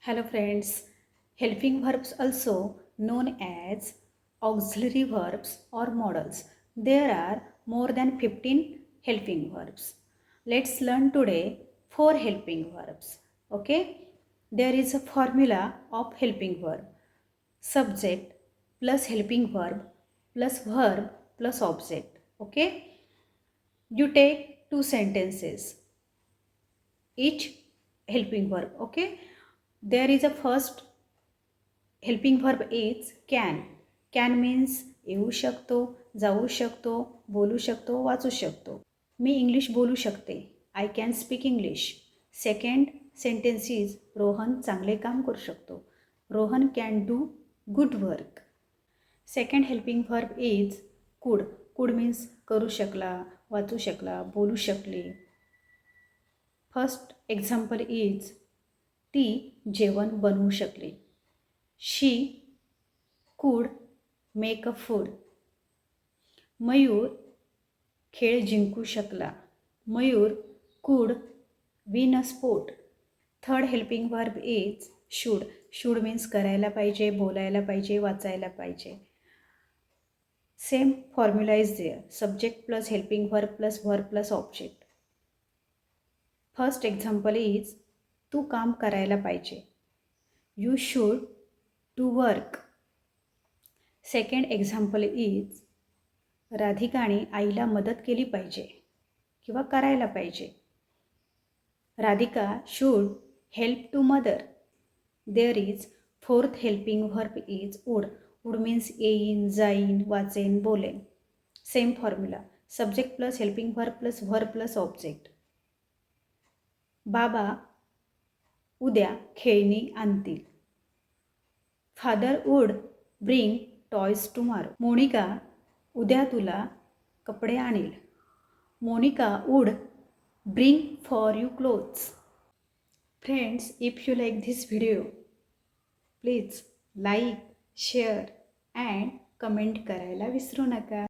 Hello friends, helping verbs also known as auxiliary verbs or modals. There are more than 15 helping verbs. Let's learn today 4 helping verbs. Okay? There is a formula of helping verb. Subject plus helping verb plus object. Okay? You take 2 sentences each helping verb. Okay? There is a first helping verb is can. Can means येऊ शकतो, जाऊ शकतो, बोलू शकतो, वाचू शकतो. मी English बोलू शकते. I can speak English. Second sentence is Rohan चांगले काम करू शकतो. Rohan can do good work. Second helping verb is कुड. कुड मीन्स करू शकला, वाचू शकला, बोलू शकली. फर्स्ट एक्झाम्पल इज ती जेवण बनवू शकली. शी कुड मेक अ फूड. मयूर खेळ जिंकू शकला. Mayur could win a sport. Third helping verb is should. Should means करायला पाहिजे, बोलायला पाहिजे, वाचायला पाहिजे. Same formula is there. Subject plus helping verb plus object. First example is तू काम करायला पाहिजे. You should to work. Second example is राधिकाने आईला मदत केली पाहिजे किंवा करायला पाहिजे. Radhika should help to mother. There is fourth helping verb is would. Would means येईन, जाईन, वाचेन, बोलेन. Same formula. Subject plus helping verb plus object. बाबा उद्या खेळणी आणतील. Father would bring toys tomorrow. Monika उद्या तुला कपडे आणेल. Monika would bring for you clothes. Friends, if you like this video please like, share and comment करायला विसरू नका.